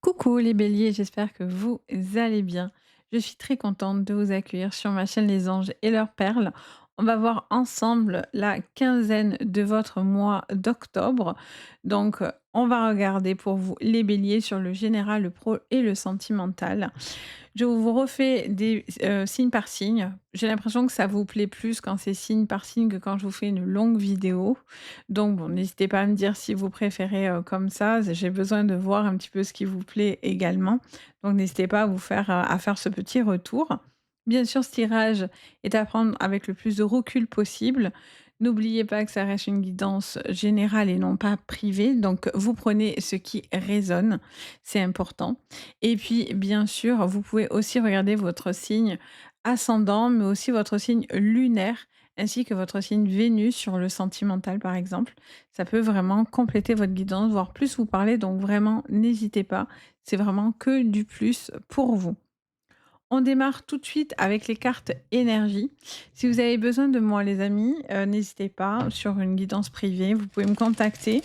Coucou les béliers, j'espère que vous allez bien. Je suis très contente de vous accueillir sur ma chaîne Les Anges et leurs perles. On va voir ensemble la quinzaine de votre mois d'octobre. Donc, on va regarder pour vous les béliers sur le général, le pro et le sentimental. Je vous refais des signe par signe. J'ai l'impression que ça vous plaît plus quand c'est signe par signe que quand je vous fais une longue vidéo. Donc bon, n'hésitez pas à me dire si vous préférez, comme ça. J'ai besoin de voir un petit peu ce qui vous plaît également. Donc n'hésitez pas à faire ce petit retour. Bien sûr, ce tirage est à prendre avec le plus de recul possible. N'oubliez pas que ça reste une guidance générale et non pas privée. Donc vous prenez ce qui résonne, c'est important. Et puis, bien sûr, vous pouvez aussi regarder votre signe ascendant, mais aussi votre signe lunaire, ainsi que votre signe Vénus sur le sentimental, par exemple. Ça peut vraiment compléter votre guidance, voire plus vous parler. Donc vraiment, n'hésitez pas. C'est vraiment que du plus pour vous. On démarre tout de suite avec les cartes énergie. Si vous avez besoin de moi, les amis, n'hésitez pas sur une guidance privée. Vous pouvez me contacter.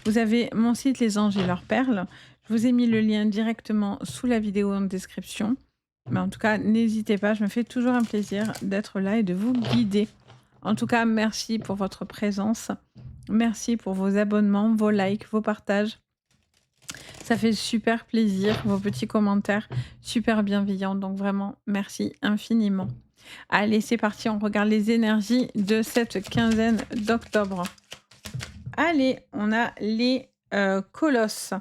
Vous avez mon site Les Anges et leurs perles. Je vous ai mis le lien directement sous la vidéo en description. Mais en tout cas, n'hésitez pas. Je me fais toujours un plaisir d'être là et de vous guider. En tout cas, merci pour votre présence. Merci pour vos abonnements, vos likes, vos partages. Ça fait super plaisir, vos petits commentaires, super bienveillants. Donc vraiment, merci infiniment. Allez, c'est parti, on regarde les énergies de cette quinzaine d'octobre. Allez, on a les colosses.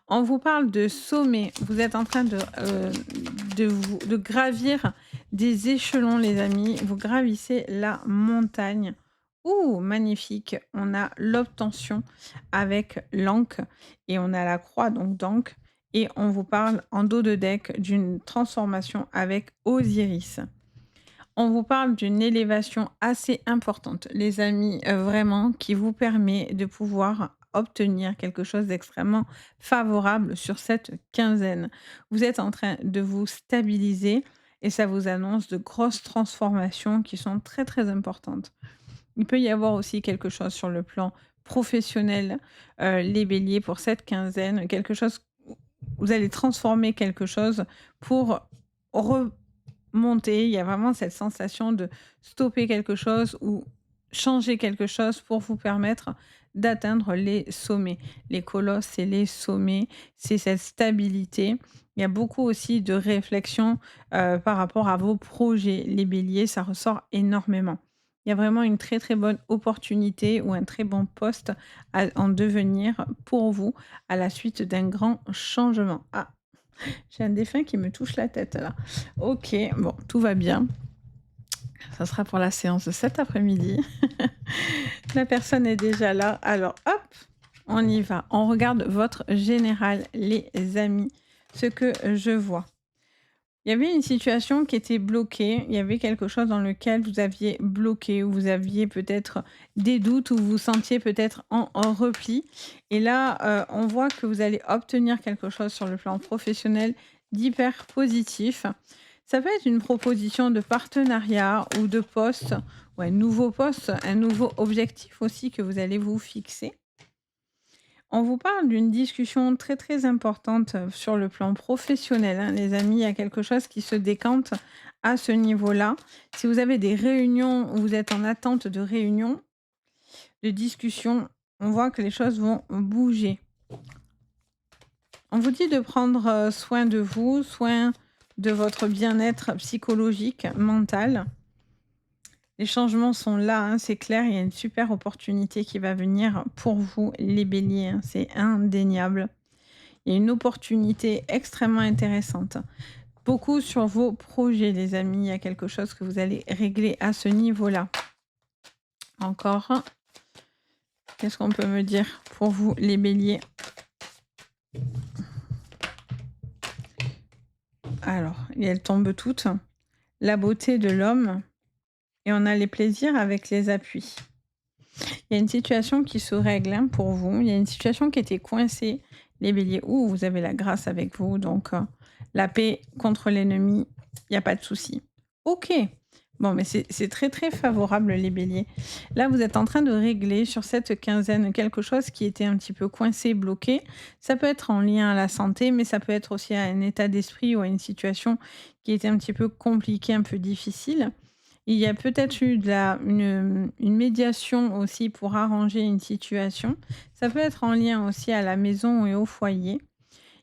On vous parle de sommet. Vous êtes en train de gravir des échelons, les amis. Vous gravissez la montagne. Ouh, magnifique. On a l'obtention avec l'anque et on a la croix, donc d'anque. Et on vous parle en dos de deck d'une transformation avec Osiris. On vous parle d'une élévation assez importante, les amis, vraiment qui vous permet de pouvoir obtenir quelque chose d'extrêmement favorable sur cette quinzaine. Vous êtes en train de vous stabiliser et ça vous annonce de grosses transformations qui sont très, très importantes. Il peut y avoir aussi quelque chose sur le plan professionnel, les béliers, pour cette quinzaine, quelque chose vous allez transformer quelque chose pour remonter. Il y a vraiment cette sensation de stopper quelque chose ou changer quelque chose pour vous permettre d'atteindre les sommets. Les colosses, c'est les sommets, c'est cette stabilité. Il y a beaucoup aussi de réflexion, par rapport à vos projets. Les béliers, ça ressort énormément. Il y a vraiment une très, très bonne opportunité ou un très bon poste à en devenir pour vous à la suite d'un grand changement. Ah, j'ai un défunt qui me touche la tête là. OK, bon, tout va bien. Ça sera pour la séance de cet après-midi. La personne est déjà là. Alors hop, on y va. On regarde votre général, les amis, ce que je vois. Il y avait une situation qui était bloquée, il y avait quelque chose dans lequel vous aviez bloqué, où vous aviez peut-être des doutes, où vous vous sentiez peut-être en repli. Et là, on voit que vous allez obtenir quelque chose sur le plan professionnel d'hyper positif. Ça peut être une proposition de partenariat ou de poste, ou un nouveau poste, un nouveau objectif aussi que vous allez vous fixer. On vous parle d'une discussion très, très importante, sur le plan professionnel, hein, les amis. Il y a quelque chose qui se décante à ce niveau-là. Si vous avez des réunions où vous êtes en attente de réunions, de discussions, on voit que les choses vont bouger. On vous dit de prendre, soin de vous, soin de votre bien-être psychologique, mental. Les changements sont là, hein, c'est clair, il y a une super opportunité qui va venir pour vous, les béliers, hein, c'est indéniable. Il y a une opportunité extrêmement intéressante. Beaucoup sur vos projets, les amis. Il y a quelque chose que vous allez régler à ce niveau-là. Encore. Qu'est-ce qu'on peut me dire pour vous, les béliers? Alors, elles tombent toutes. La beauté de l'homme. Et on a les plaisirs avec les appuis. Il y a une situation qui se règle, hein, pour vous. Il y a une situation qui était coincée, les béliers. Ouh, vous avez la grâce avec vous. Donc, la paix contre l'ennemi, il n'y a pas de souci. OK. Bon, mais c'est très, très favorable les béliers. Là, vous êtes en train de régler sur cette quinzaine quelque chose qui était un petit peu coincé, bloqué. Ça peut être en lien à la santé, mais ça peut être aussi à un état d'esprit ou à une situation qui était un petit peu compliquée, un peu difficile. Il y a peut-être eu une médiation aussi pour arranger une situation. Ça peut être en lien aussi à la maison et au foyer.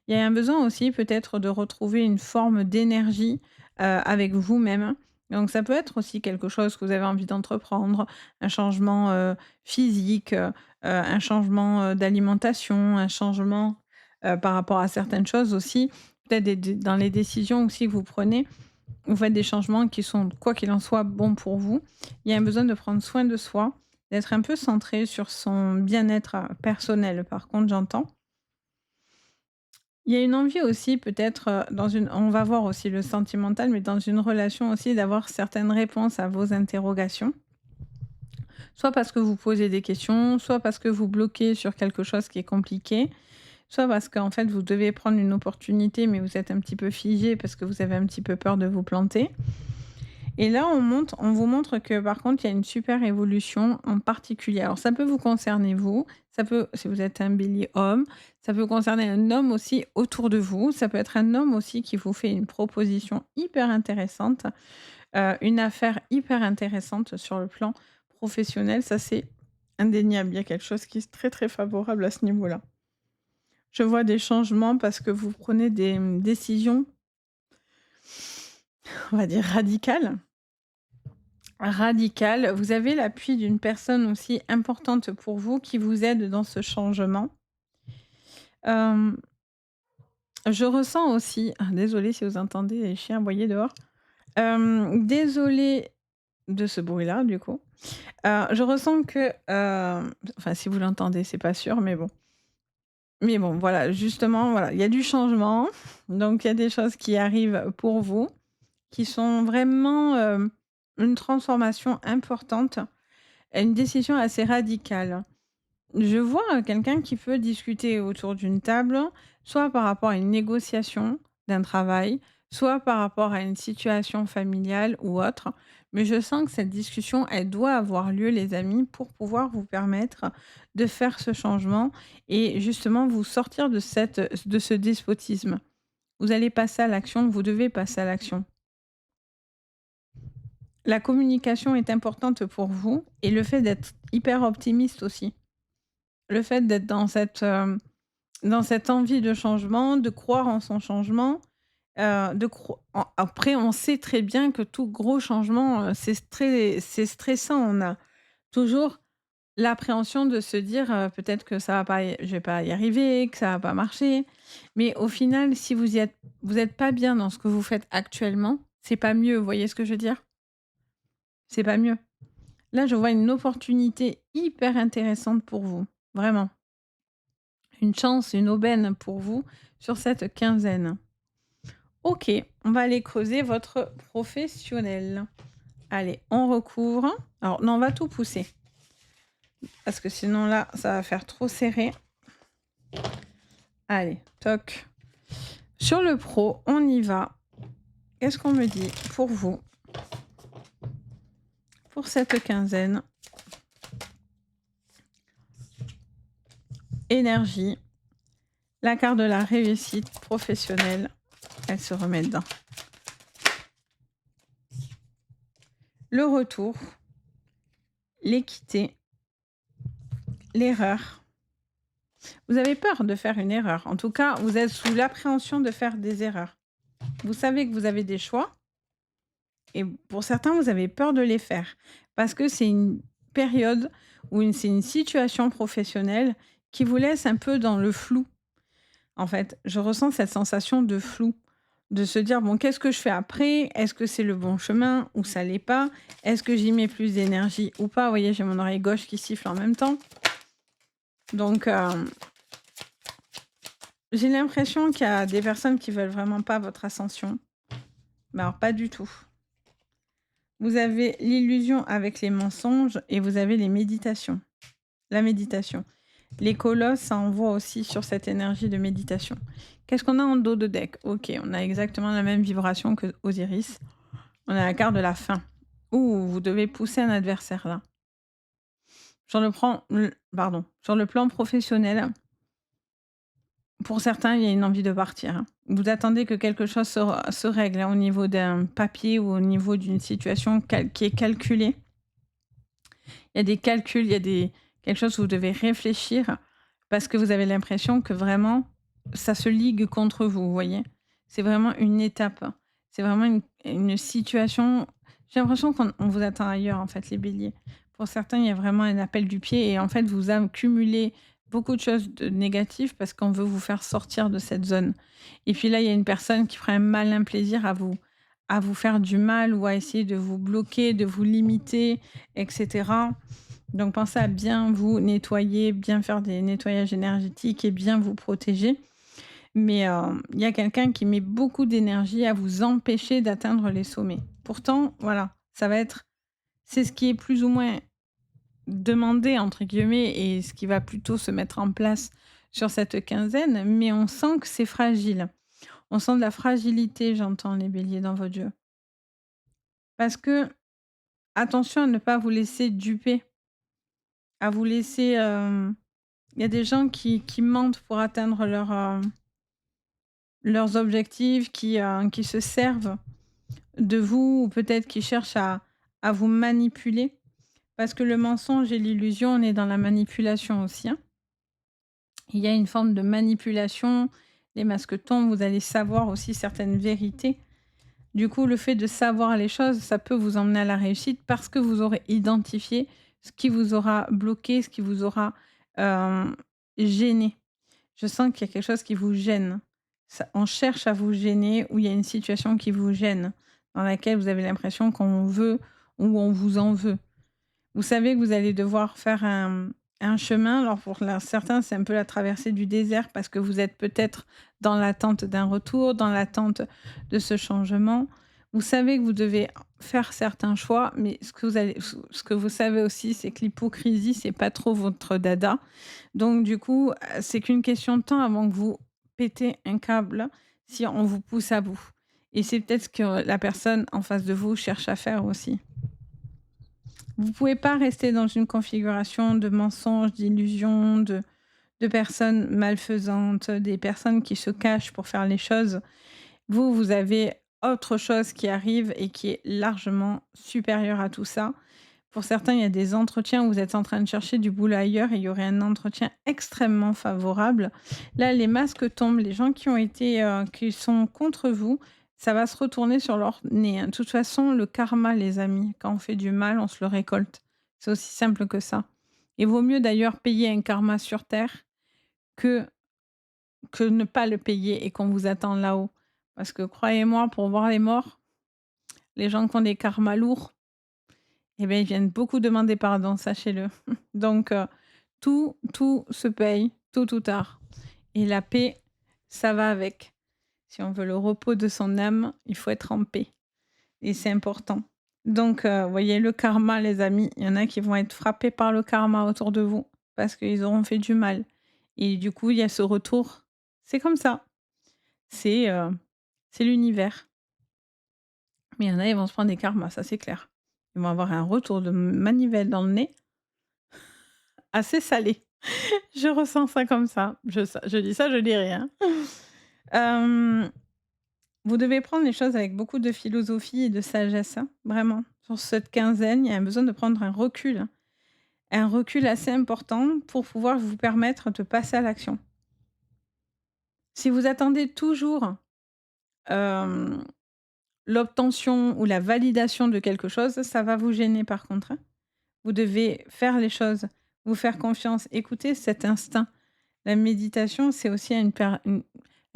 Il y a un besoin aussi peut-être de retrouver une forme d'énergie, avec vous-même. Donc ça peut être aussi quelque chose que vous avez envie d'entreprendre, un changement, physique, un changement, d'alimentation, un changement, par rapport à certaines choses aussi. Peut-être des dans les décisions aussi que vous prenez, vous faites des changements qui sont, quoi qu'il en soit, bons pour vous. Il y a un besoin de prendre soin de soi, d'être un peu centré sur son bien-être, personnel, par contre, j'entends. Il y a une envie aussi peut-être, dans une on va voir aussi le sentimental, mais dans une relation aussi d'avoir certaines réponses à vos interrogations. Soit parce que vous posez des questions, soit parce que vous bloquez sur quelque chose qui est compliqué, soit parce qu'en fait vous devez prendre une opportunité, mais vous êtes un petit peu figé parce que vous avez un petit peu peur de vous planter. Et là, on vous montre que par contre, il y a une super évolution en particulier. Alors ça peut vous concerner vous, ça peut si vous êtes un bélier homme, ça peut concerner un homme aussi autour de vous, ça peut être un homme aussi qui vous fait une proposition hyper intéressante, une affaire hyper intéressante sur le plan professionnel. Ça, c'est indéniable. Il y a quelque chose qui est très, très favorable à ce niveau-là. Je vois des changements parce que vous prenez des, décisions, on va dire radicales. Radical. Vous avez l'appui d'une personne aussi importante pour vous qui vous aide dans ce changement. Hem, je ressens aussi désolée si vous entendez les chiens aboyer dehors. Désolée de ce bruit-là, du coup. Je ressens que, enfin si vous l'entendez, c'est pas sûr, mais bon, voilà, justement, voilà, il y a du changement, donc il y a des choses qui arrivent pour vous, qui sont vraiment, une transformation importante, une décision assez radicale. Je vois, quelqu'un qui peut discuter autour d'une table, soit par rapport à une négociation d'un travail, soit par rapport à une situation familiale ou autre. Mais je sens que cette discussion, elle doit avoir lieu, les amis, pour pouvoir vous permettre de faire ce changement et justement vous sortir de ce despotisme. Vous allez passer à l'action, vous devez passer à l'action. La communication est importante pour vous et le fait d'être hyper optimiste aussi. Le fait d'être dans cette envie de changement, de croire en son changement, de cro en après on sait très bien que tout gros changement, c'est stressant. On a toujours l'appréhension de se dire, peut-être que ça va pas y je vais pas y arriver, que ça va pas marcher. Mais au final, si vous êtes pas bien dans ce que vous faites actuellement, c'est pas mieux, vous voyez ce que je veux dire? C'est pas mieux. Là, je vois une opportunité hyper intéressante pour vous, vraiment. Une chance, une aubaine pour vous sur cette quinzaine. OK, on va aller creuser votre professionnel. Allez, on recouvre. Alors non, on va tout pousser parce que sinon là, ça va faire trop serré. Allez, toc. Sur le pro, on y va. Qu'est-ce qu'on me dit pour vous, pour cette quinzaine? Énergie, la carte de la réussite professionnelle, elle se remet dedans. Le retour, l'équité, l'erreur. Vous avez peur de faire une erreur. En tout cas, vous êtes sous l'appréhension de faire des erreurs. Vous savez que vous avez des choix et pour certains, vous avez peur de les faire parce que c'est une période ou c'est une situation professionnelle qui vous laisse un peu dans le flou. En fait, je ressens cette sensation de flou, de se dire: «Bon, qu'est-ce que je fais après? Est-ce que c'est le bon chemin ou ça l'est pas? Est-ce que j'y mets plus d'énergie ou pas?» Vous voyez, j'ai mon oreille gauche qui siffle en même temps. Donc, j'ai l'impression qu'il y a des personnes qui veulent vraiment pas votre ascension. Mais alors pas du tout. Vous avez l'illusion avec les mensonges et vous avez les méditations. La méditation. Les colosses, ça envoie aussi sur cette énergie de méditation. Qu'est-ce qu'on a en dos de deck? OK, on a exactement la même vibration que Osiris. On a la carte de la fin. Ouh, vous devez pousser un adversaire là. Sur le plan professionnel, pour certains, il y a une envie de partir, hein. Vous attendez que quelque chose se règle, hein, au niveau d'un papier ou au niveau d'une situation qui est calculée. Il y a des calculs, il y a quelque chose où vous devez réfléchir parce que vous avez l'impression que vraiment ça se ligue contre vous, vous voyez? C'est vraiment une étape. C'est vraiment une situation. J'ai l'impression qu'on vous attend ailleurs, en fait, les béliers. Pour certains, il y a vraiment un appel du pied et en fait, vous accumulez beaucoup de choses de négatives parce qu'on veut vous faire sortir de cette zone. Et puis là, il y a une personne qui prend un malin plaisir à vous faire du mal ou à essayer de vous bloquer, de vous limiter, etc. Donc pensez à bien vous nettoyer, bien faire des nettoyages énergétiques et bien vous protéger. Mais il y a quelqu'un qui met beaucoup d'énergie à vous empêcher d'atteindre les sommets. Pourtant, voilà, c'est ce qui est plus ou moins «demandé» entre guillemets et ce qui va plutôt se mettre en place sur cette quinzaine, mais on sent que c'est fragile. On sent de la fragilité, j'entends les béliers dans votre jeu. Parce que attention à ne pas vous laisser duper, à vous laisser, il y a des gens qui mentent pour atteindre leurs objectifs, qui se servent de vous ou peut-être qui cherchent à vous manipuler. Parce que le mensonge et l'illusion, on est dans la manipulation aussi, hein. Il y a une forme de manipulation, les masques tombent, vous allez savoir aussi certaines vérités. Du coup, le fait de savoir les choses, ça peut vous emmener à la réussite parce que vous aurez identifié ce qui vous aura bloqué, ce qui vous aura, hem, gêné. Je sens qu'il y a quelque chose qui vous gêne. On cherche à vous gêner ou il y a une situation qui vous gêne, dans laquelle vous avez l'impression qu'on veut ou on vous en veut. Vous savez que vous allez devoir faire un chemin. Alors pour certains, c'est un peu la traversée du désert parce que vous êtes peut-être dans l'attente d'un retour, dans l'attente de ce changement. Vous savez que vous devez faire certains choix, mais ce que vous savez aussi, c'est que l'hypocrisie, c'est pas trop votre dada. Donc du coup, c'est qu'une question de temps avant que vous pétez un câble si on vous pousse à bout. Et c'est peut-être ce que la personne en face de vous cherche à faire aussi. Vous pouvez pas rester dans une configuration de mensonges, d'illusions, de personnes malfaisantes, des personnes qui se cachent pour faire les choses. Vous, vous avez autre chose qui arrive et qui est largement supérieure à tout ça. Pour certains, il y a des entretiens où vous êtes en train de chercher du boulot ailleurs et il y aurait un entretien extrêmement favorable. Là, les masques tombent, les gens qui sont contre vous, ça va se retourner sur leur nez, hein. De toute façon, le karma, les amis, quand on fait du mal, on se le récolte. C'est aussi simple que ça. Il vaut mieux d'ailleurs payer un karma sur terre que, que ne pas le payer et qu'on vous attend là-haut. Parce que croyez-moi, pour voir les morts, les gens qui ont des karmas lourds, eh bien, ils viennent beaucoup demander pardon, sachez-le. Donc, tout se paye tôt ou tard et la paix, ça va avec. Si on veut le repos de son âme, il faut être en paix et c'est important. Donc, vous voyez le karma les amis, il y en a qui vont être frappés par le karma autour de vous parce qu'ils auront fait du mal et du coup, il y a ce retour. C'est comme ça, c'est, heu, c'est l'univers. Mais il y en a, ils vont se prendre des karmas, ça c'est clair. Ils vont avoir un retour de manivelle dans le nez assez salé. Je ressens ça comme ça. Je dis ça, je dis rien. Hem, vous devez prendre les choses avec beaucoup de philosophie et de sagesse, hein, vraiment. Sur cette quinzaine, il y a besoin de prendre un recul assez important pour pouvoir vous permettre de passer à l'action. Si vous attendez toujours, hem, l'obtention ou la validation de quelque chose, ça va vous gêner par contre, hein. Vous devez faire les choses, vous faire confiance, écouter cet instinct. La méditation, c'est aussi un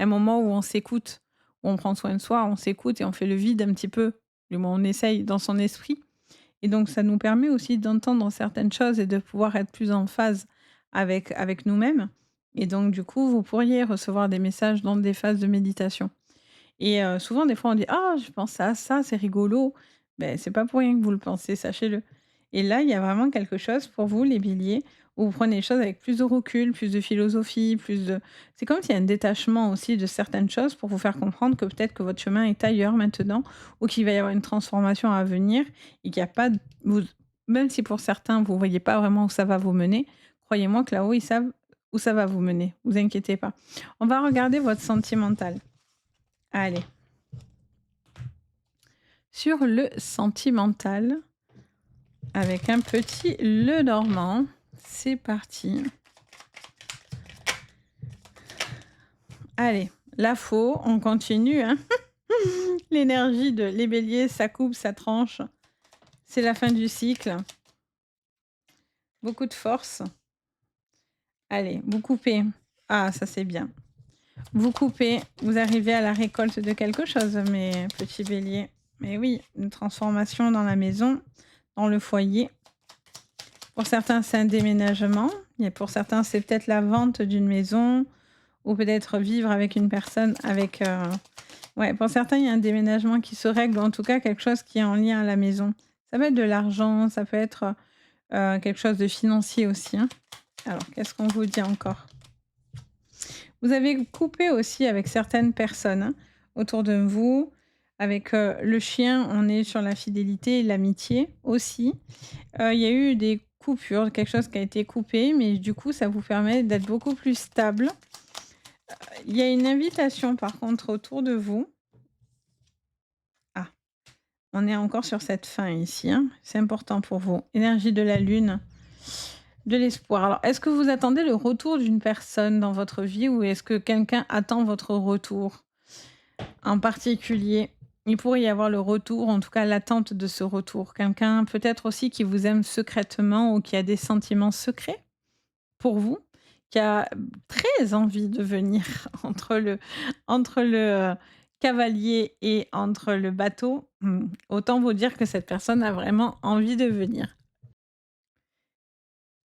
moment où on s'écoute, où on prend soin de soi, on s'écoute et on fait le vide un petit peu, du moins on essaye dans son esprit et donc ça nous permet aussi d'entendre certaines choses et de pouvoir être plus en phase avec nous-mêmes et donc du coup, vous pourriez recevoir des messages dans des phases de méditation et souvent des fois on dit: «Ah, je pense à ça, c'est rigolo». Ben c'est pas pour rien que vous le pensez, sachez-le et là, il y a vraiment quelque chose pour vous les béliers, où vous prenez les choses avec plus de recul, plus de philosophie, plus de c'est comme s'il y a un détachement aussi de certaines choses pour vous faire comprendre que peut-être que votre chemin est ailleurs maintenant ou qu'il va y avoir une transformation à venir et qu'il y a pas d vous même si pour certains vous voyez pas vraiment où ça va vous mener, croyez-moi que là-haut, ils savent où ça va vous mener, vous inquiétez pas. On va regarder votre sentimental. Allez, sur le sentimental, avec un petit Lenormand, c'est parti. Allez, la faux, on continue, hein. L'énergie de les béliers, ça coupe, ça tranche. C'est la fin du cycle. Beaucoup de force. Allez, vous coupez. Ah, ça c'est bien. Vous coupez, vous arrivez à la récolte de quelque chose, mes petits béliers. Mais oui, une transformation dans la maison, dans le foyer. Pour certains, c'est un déménagement. Et pour certains, c'est peut-être la vente d'une maison ou peut-être vivre avec une personne avec... Ouais, pour certains, il y a un déménagement qui se règle, ou en tout cas quelque chose qui est en lien à la maison. Ça peut être de l'argent, ça peut être quelque chose de financier aussi, hein. Alors, qu'est-ce qu'on vous dit encore? Vous avez coupé aussi avec certaines personnes, hein, autour de vous. Avec le chien, on est sur la fidélité et l'amitié aussi. Il y a eu des coupures, quelque chose qui a été coupé, mais du coup, ça vous permet d'être beaucoup plus stable. Il y a une invitation par contre autour de vous. Ah, on est encore sur cette fin ici, hein, c'est important pour vous. Énergie de la lune, de l'espoir. Alors, est-ce que vous attendez le retour d'une personne dans votre vie ou est-ce que quelqu'un attend votre retour en particulier? Il pourrait y avoir le retour, en tout cas l'attente de ce retour. Quelqu'un peut-être aussi qui vous aime secrètement ou qui a des sentiments secrets pour vous, qui a très envie de venir entre le cavalier et entre le bateau. Autant vous dire que cette personne a vraiment envie de venir.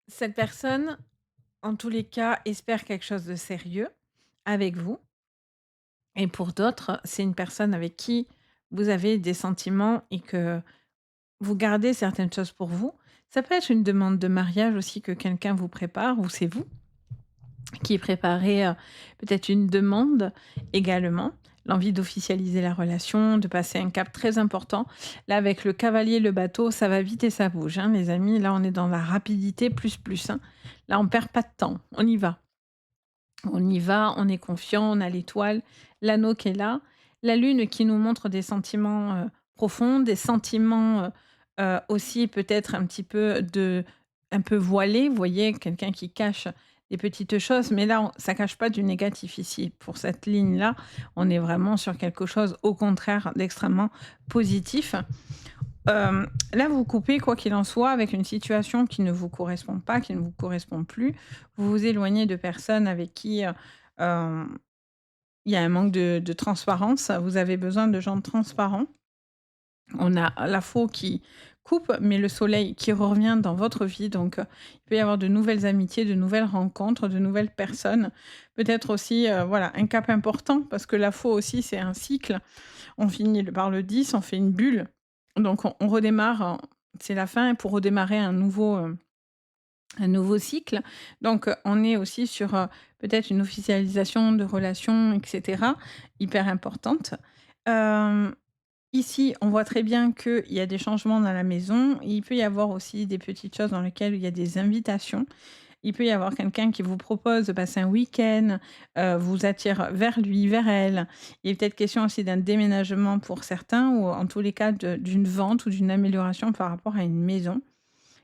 Cette personne, en tous les cas, espère quelque chose de sérieux avec vous et pour d'autres, c'est une personne avec qui vous avez des sentiments et que vous gardez certaines choses pour vous. Ça peut être une demande de mariage aussi que quelqu'un vous prépare ou c'est vous qui préparait, peut-être une demande également. L'envie d'officialiser la relation, de passer un cap très important. Là, avec le cavalier, le bateau, ça va vite et ça bouge, hein, les amis. Là, on est dans la rapidité plus, plus, hein. Là, on perd pas de temps, on y va. On y va, on est confiant, on a l'étoile, l'anneau qui est là, la lune qui nous montre des sentiments, profonds, des sentiments, aussi peut-être un peu voilés. Vous voyez? Quelqu'un qui cache des petites choses, mais là, on ça cache pas du négatif ici. Pour cette ligne-là, on est vraiment sur quelque chose, au contraire, d'extrêmement positif. Là, vous coupez, quoi qu'il en soit, avec une situation qui ne vous correspond pas, qui ne vous correspond plus. Vous vous éloignez de personnes avec qui, hem, il y a un manque de transparence. Vous avez besoin de gens transparents. On a la faux qui coupe, mais le soleil qui revient dans votre vie, donc il peut y avoir de nouvelles amitiés, de nouvelles rencontres, de nouvelles personnes. Peut-être aussi, voilà, un cap important parce que la faux aussi, c'est un cycle. On finit par le 10, on fait une bulle, donc on redémarre, c'est la fin pour redémarrer un nouveau cycle. Donc on est aussi sur, peut-être une officialisation de relations et cetera, hyper importante. Hem Ici, on voit très bien qu'il y a des changements dans la maison. Il peut y avoir aussi des petites choses dans lesquelles il y a des invitations. Il peut y avoir quelqu'un qui vous propose de passer un week-end, vous attire vers lui, vers elle. Il est peut-être question aussi d'un déménagement pour certains ou en tous les cas d'une vente ou d'une amélioration par rapport à une maison.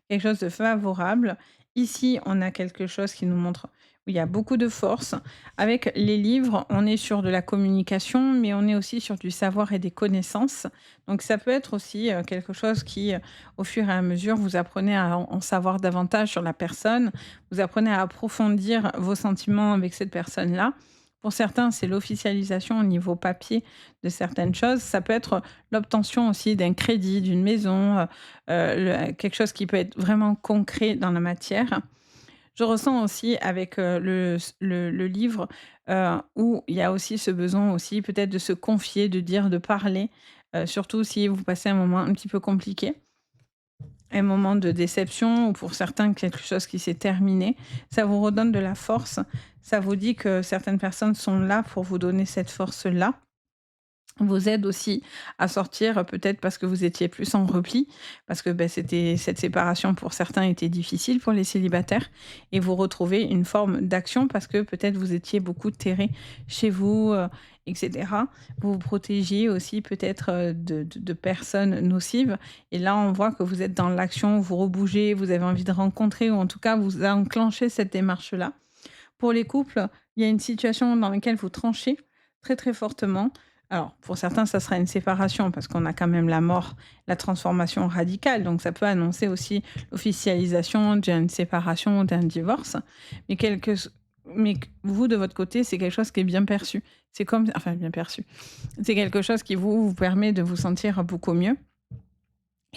Quelque chose de favorable. Ici, on a quelque chose qui nous montre où il y a beaucoup de force. Avec les livres, on est sur de la communication, mais on est aussi sur du savoir et des connaissances. Donc ça peut être aussi, quelque chose qui, au fur et à mesure, vous apprenez à en savoir davantage sur la personne. Vous apprenez à approfondir vos sentiments avec cette personne-là. Pour certains, c'est l'officialisation au niveau papier de certaines choses. Ça peut être l'obtention aussi d'un crédit, d'une maison, quelque chose qui peut être vraiment concret dans la matière. Je ressens aussi avec, le livre, où il y a aussi ce besoin aussi peut-être de se confier, de dire, de parler, surtout si vous passez un moment un petit peu compliqué. un moment de déception ou pour certains quelque chose qui s'est terminé, ça vous redonne de la force. Ça vous dit que certaines personnes sont là pour vous donner cette force-là, vous aide aussi à sortir, peut-être parce que vous étiez plus en repli, parce que, c'était cette séparation pour certains était difficile pour les célibataires et vous retrouvez une forme d'action parce que peut-être vous étiez beaucoup terré chez vous, et cetera. Vous vous protégiez aussi peut-être, de personnes nocives et là, on voit que vous êtes dans l'action, vous rebougez, vous avez envie de rencontrer ou en tout cas vous enclenchez cette démarche-là. Pour les couples, il y a une situation dans laquelle vous tranchez très, très fortement. Alors, pour certains, ça sera une séparation parce qu'on a quand même la mort, la transformation radicale. Donc, ça peut annoncer aussi l'officialisation d'une séparation ou d'un divorce. Mais, vous, de votre côté, c'est quelque chose qui est bien perçu. C'est comme, enfin, bien perçu. C'est quelque chose qui vous permet de vous sentir beaucoup mieux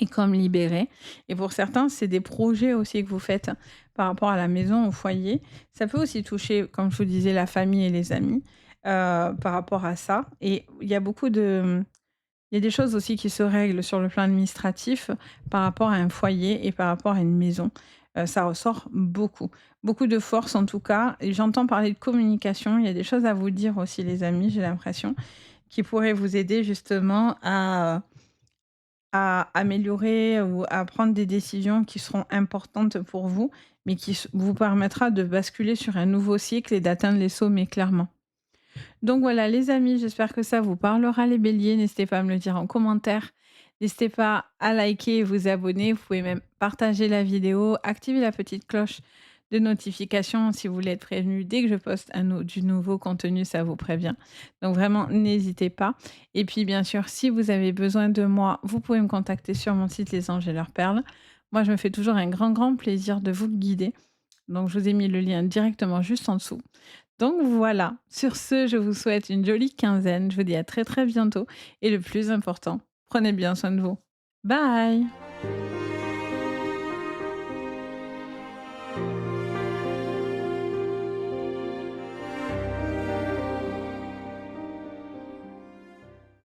et comme libéré. Et pour certains, c'est des projets aussi que vous faites par rapport à la maison, au foyer. Ça peut aussi toucher, comme je vous disais, la famille et les amis, par rapport à ça. Et il y a des choses aussi qui se règlent sur le plan administratif par rapport à un foyer et par rapport à une maison. Ça ressort beaucoup. Beaucoup de force en tout cas. Et j'entends parler de communication. Il y a des choses à vous dire aussi, les amis, j'ai l'impression, qui pourraient vous aider justement à améliorer ou à prendre des décisions qui seront importantes pour vous, mais qui vous permettra de basculer sur un nouveau cycle et d'atteindre les sommets clairement. Donc voilà les amis, j'espère que ça vous parlera les béliers. N'hésitez pas à me le dire en commentaire. N'hésitez pas à liker et vous abonner. Vous pouvez même partager la vidéo, activer la petite cloche de notification si vous voulez être prévenu dès que je poste du nouveau contenu, ça vous prévient. Donc vraiment, n'hésitez pas. Et puis bien sûr, si vous avez besoin de moi, vous pouvez me contacter sur mon site Les Anges et leurs perles. Moi, je me fais toujours un grand, grand plaisir de vous guider. Donc, je vous ai mis le lien directement juste en dessous. Donc voilà, sur ce, je vous souhaite une jolie quinzaine. Je vous dis à très très bientôt. Et le plus important, prenez bien soin de vous. Bye!